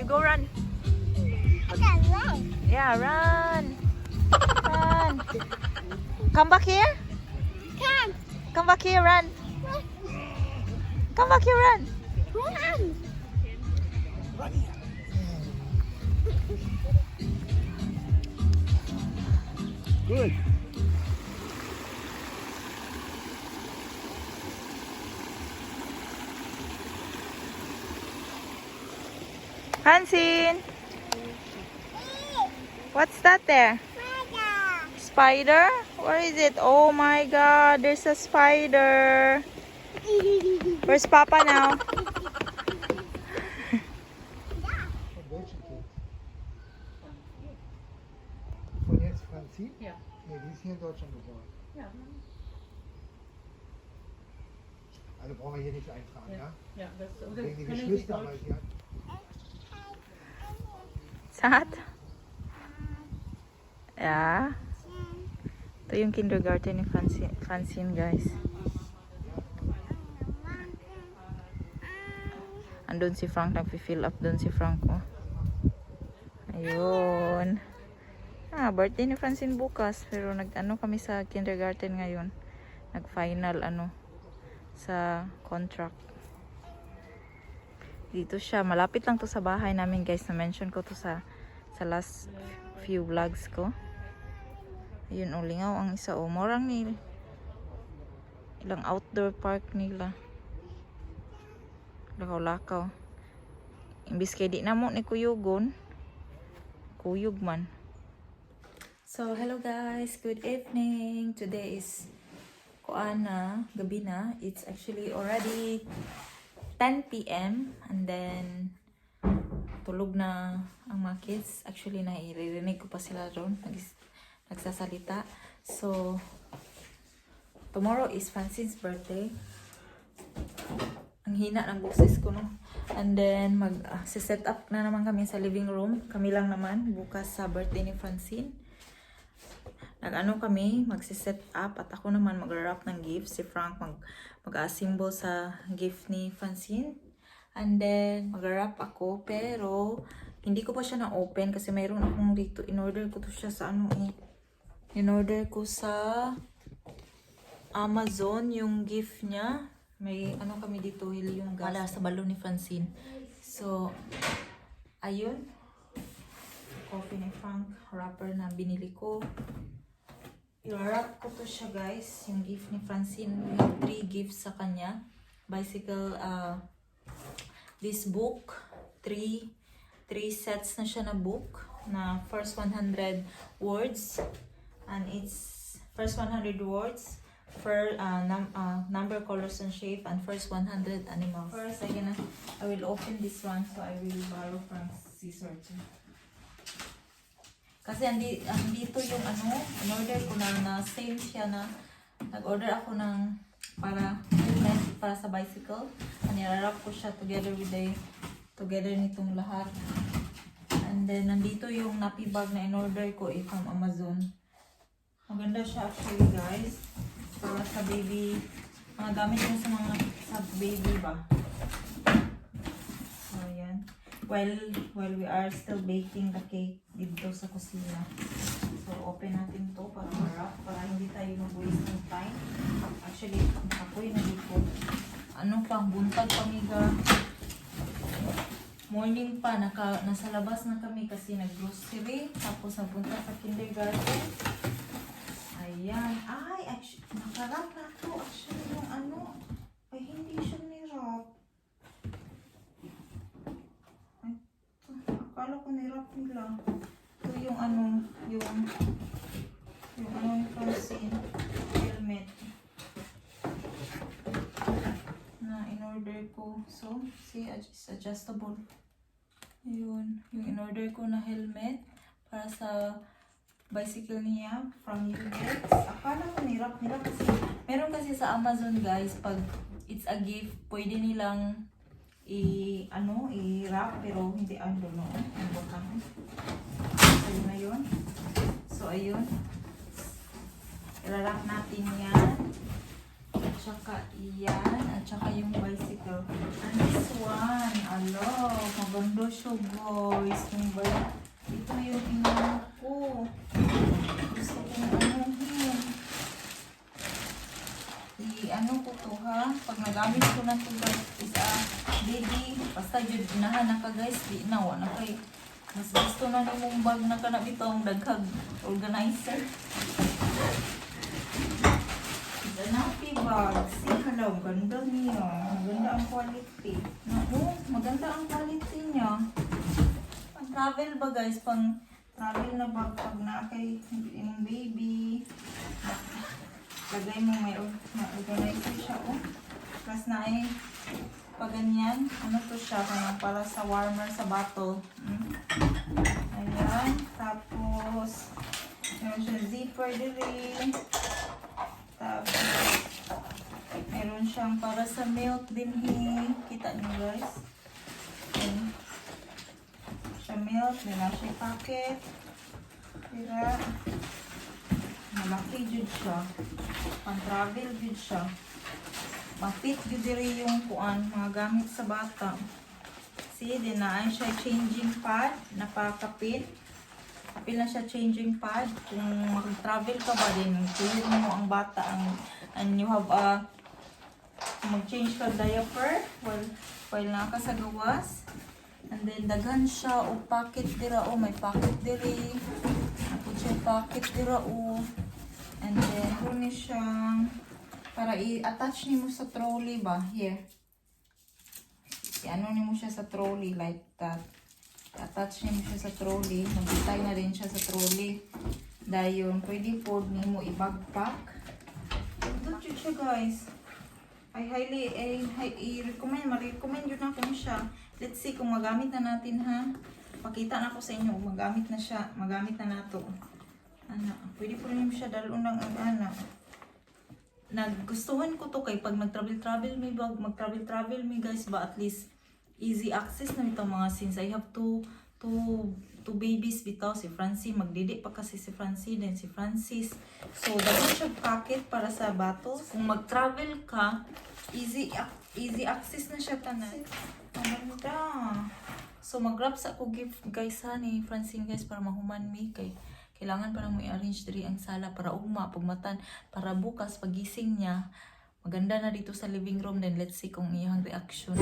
You go run. Run. Yeah, run. Run. Come back here. Come. Come back here, run. Come back here, run. Run. Good. Francine, what's that there? Spider? Where is it? Oh my god, there's a spider. Where's Papa now? Welche Kind? Von jetzt Franzi? Ja. Nee, die ist hier in Deutschland geboren. Ja. Also brauchen wir hier nichts eintragen, ja? Ja, das Wegen die können Sie Geschwister, Deutsch. weil sie hat. Saan? Yeah. Ito yung kindergarten ni Francine, guys. Andun si Frank, nagpi-fill up dun si Frank, oh. Ayun. Birthday ni Francine bukas. Pero nag-ano kami sa kindergarten ngayon. Nag-final, sa contract. Dito siya. Malapit lang to sa bahay namin, guys. Na-mention ko to sa last few vlogs ko. Ayun, lingaw ang isa. Morang nila. Ilang outdoor park nila. Lakaw-lakaw. Imbis kay di na mo ni kuyugon. Kuyog man. So, hello guys. Good evening. Today is gabi na. It's actually already 10 p.m. And then, tulog na ang mga kids. Actually, nairirinig ko pa sila ron. Nagsasalita. So, tomorrow is Francine's birthday. Ang hina ng boses ko, no? And then, mag-set up na naman kami sa living room. Kami lang naman, bukas sa birthday ni Francine. Kami, mag-set up. At ako naman mag-wrap ng gift. Si Frank mag-assemble sa gift ni Francine. And then, mag-wrap ako. Pero, hindi ko pa siya na-open kasi mayroon akong dito. In-order ko to siya sa in-order ko sa Amazon yung gift niya. May kami dito, yung gala sa balon ni Francine. So, ayun. Coffee ni Frank, wrapper na binili ko. I-wrap ko to siya, guys. Yung gift ni Francine. May 3 gifts sa kanya. Bicycle, this book. 3 sets na siya na book. Na first 100 words. And it's first 100 words. For number, colors, and shape, and first 100 animals. First, I will open this one, so I will borrow Frank's scissor too. Kasi andito yung in-order ko na same siya na nag-order ako ng para sa bicycle. Nirarap ko siya together nitong lahat. And then nandito yung nappy bag na in-order ko from Amazon. Maganda siya actually, guys. Para sa baby, mga gamit mo sa baby ba. So, ayan. While we are still baking the cake dito sa kusina. So, open natin to para ma-wrap, para hindi tayo mag-waste ng time. Actually, ako'y nagpo. Buntag pamiga. Morning pa, nasa labas na kami kasi nag-grocery. Tapos napunta sa kindergarten. Ayan. Ay, actually, nakarap na ito. Actually, yung ay, hindi siya nirap. Ay, ito. Akala ko nirap nila. Ito yung yung ni Francine. Helmet. Na in-order ko. So, see, it's adjustable. Ayun. Yung in-order ko na helmet para sa bicycle niya from US. Akala ko nirap kasi meron kasi sa Amazon, guys, pag it's a gift, pwede nilang i-wrap pero hindi, I don't know. Ayun na yun. So, ayun. I-wrap natin yan. At saka iyan. At saka yung bicycle. And this one, Maganda siya guys. Ito yung inano ko. Gusto kong anuhin. I-ano ko to ha. Pag nagamit ko na to guys is baby. Basta yun inahan na ka guys. Di na. Wala kay. Mas gusto na ni mong bag na kanap ito ang daghang organizer. Napi bag. See, hello. Ganda niya. Maganda ang quality. Naku, maganda ang quality niya. Pang travel ba guys? Pang travel na bag. Pag na kay yung baby. Lagay mo may organizer siya. Oh. Plus na ay pag ganyan. Ano to siya? Para sa warmer sa bottle. Ayan. Tapos meron siya zipper din. Tapos, meron siyang para sa milk din. Kita niyo guys. Ayan. Siya milk. Din na siya packet. Kira. Malaki jud siya. Pang-travel jud siya. Mapit jud diri yung kuan. Mga gamit sa bata. See, din na ay siya changing pad. Napakapit. Kapil na siya changing pad. Kung mag-travel ka ba din, tuloy mo ang bata and you have mag-change ka diaper while naka sa gawas. And then daghan siya o pocket dira o may pocket diri. Napod siya pocket dira o. And then runi siyang para i-attach niyo sa trolley ba? Here. I-ano niyo siya sa trolley like that. Attach niyo siya sa trolley. Magbitay na rin siya sa trolley. Dahil pwede po mo i-backpack. Good siya guys. I highly i-recommend. Ma-recommend yun ako siya. Let's see kung magamit na natin ha. Pakita na ko sa inyo. Magamit na siya. Magamit na nato. Ano, pwede po rin siya dalon ng ano. Nagustuhan ko to kay pag mag-travel me guys ba at least easy access na itong mga since I have two babies bitaw. Si Francie, magdidi pa kasi si Francie then si Francis. So, dapat siya packet para sa bottles. Kung mag-travel ka, easy access na siya tanan. Maganda. So, mag-wraps ako gift guys ha ni Francine guys para mahuman me kay kailangan parang mo i-arrange diri ang sala para ugma, pagmatan, para bukas pagising niya. Maganda na dito sa living room. Then let's see kung iyang reaction.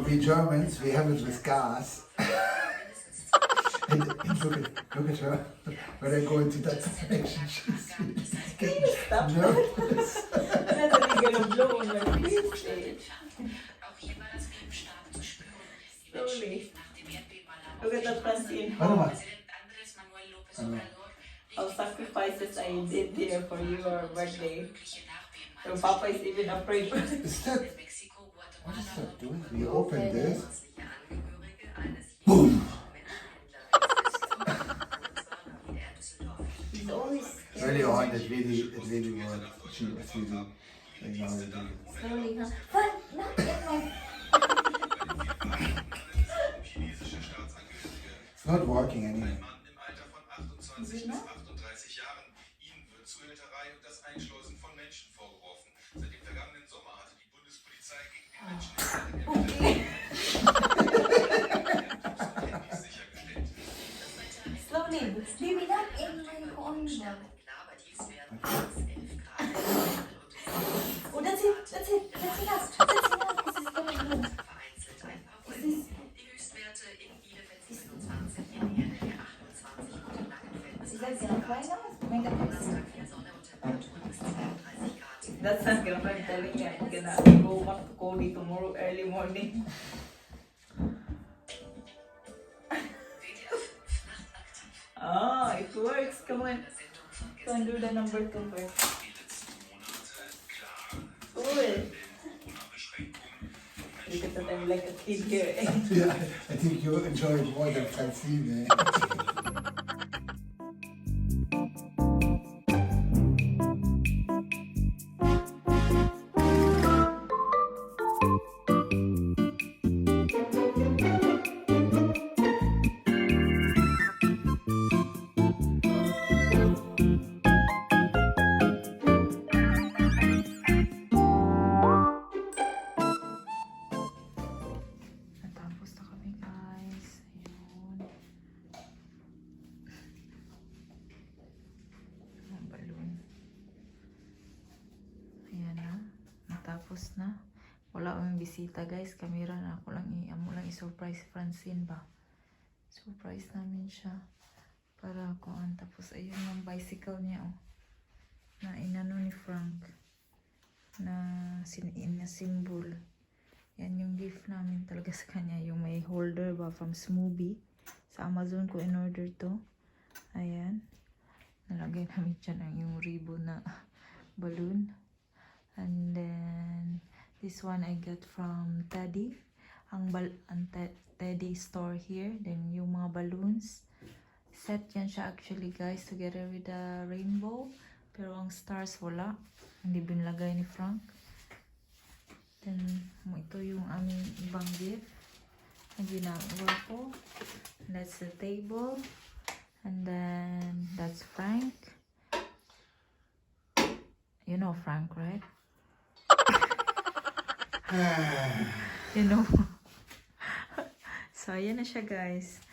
We Germans, we have it with gas. and look at her. When I go into that direction, she's getting nervous. That's a gonna blow on your face. Slowly. Look at that Francine. How sacrifices I did there for your birthday. Your papa is even afraid. Is that? What is that doing? You open this. Boom! He's always Really on, it really worked. It's really, slowly, huh? Fun! Not in my... It's not working anyway. Is it not? Slowly. Baby, not in my corner. Oh, that's it. That's it. That's enough. That's enough. This is going to bloom. Is that gonna fly now? Make a face. That's not gonna fly. I'm telling you, I'm gonna go back to Cody tomorrow early morning. on. Go and do the number 2 first. Cool. Look at that, I'm like a kid here. Yeah, I think you enjoy it more than Francine. Natapos na kami guys. Ayun. Ang balloon. Ayan na. Natapos na. Wala kaming bisita guys. Kamera na ako lang amo lang i-surprise si Francine ba. Surprise namin siya. Para kuan. Tapos ayun yung bicycle niya oh. Na inano ni Frank. Na symbol. Yan yung gift namin talaga sa kanya. Yung may holder ba from Smoothie. Sa Amazon ko in-order to. Ayan. Nalagay namin dyan ang yung ribbon na balloon. And then, this one I got from Teddy. Ang Teddy store here. Then, yung mga balloons. Set yan siya actually guys. Together with the rainbow. Pero ang stars wala. Hindi binlagay ni Frank. Then, ito yung aming ibang gift na ginagawa ko. That's the table. And then, that's Frank. You know Frank, right? You know. So, ayan na siya guys.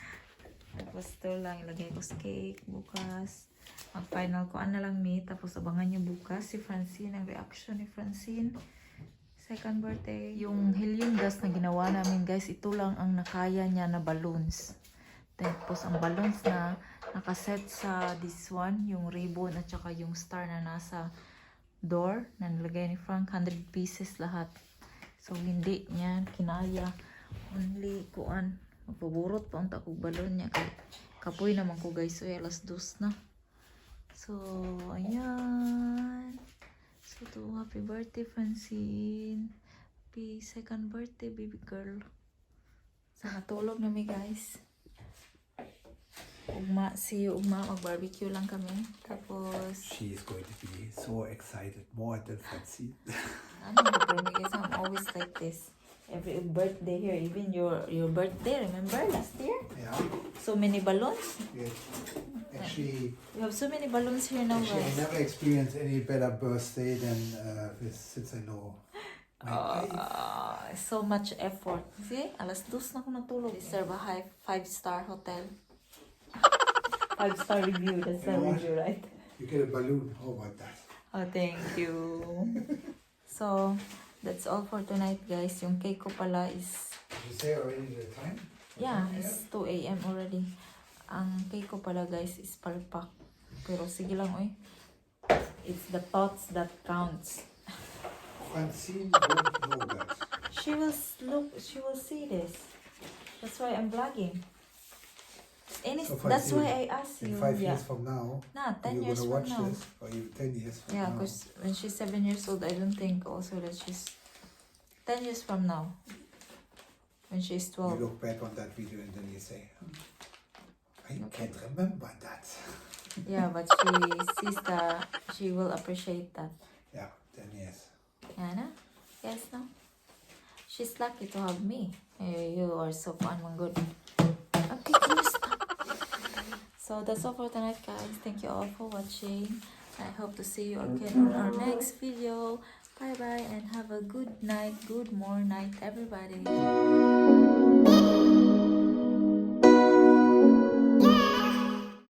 Tapos ito lang, ilagay ko sa cake bukas. Mag-final ko na lang me. Tapos abangan nyo bukas si Francine. Ang reaction ni Francine. Second birthday. Yung helium gas na ginawa namin guys, ito lang ang nakaya niya na balloons. Tapos ang balloons na nakaset sa this one, yung ribbon at saka yung star na nasa door, na nilagay ni Frank, 100 pieces lahat. So hindi niya kinaya. Only kuan, magpaburot pa unta kong balloon niya. Kapoy naman ko guys, so alas 2 na. So, ayan. So, happy birthday, Francine. Happy second birthday, baby girl. So, natulog na mi, guys. See you, Ugma. Mag-barbecue lang kami. Tapos, She is going to be so excited, more than Francine. ano ba, guys, I'm always like this. Every birthday here, even your birthday, remember last year? Yeah. So many balloons. Yes. Actually, We have so many balloons here now, I guys. never experienced any better birthday than this since I know my wife. So much effort. See? Alas 2 na ako natulog. Deserve a high 5-star hotel. 5-star review. That's the You know what? review, right? You get a balloon. How about that? Oh, thank you. So, that's all for tonight, guys. Yung cake ko pala is... Did you say already the time? Yeah, it's 2 a.m. already. Ang cake ko pala, guys, is palpak. Pero sige lang, oy. It's the thoughts that counts. Francine won't know that. She will see this. That's why I'm vlogging. So That's Francine, why I asked you. In 5 Yeah. years from now, Nah, 10 you're years gonna from watch now. this, or you 10 years from Yeah, now. because when she's 7 years old, I don't think also that she's 10 years from now. When she's You 12. look back on that video and then you say, I can't remember that. Yeah, but she will appreciate that. Yeah, 10 years. Yeah, no? Yes, no? She's lucky to have me. You are so fun and good. Okay, kumusta? So that's all for tonight, guys. Thank you all for watching. I hope to see you again on our next video. Bye bye and have a good night, good more night, everybody.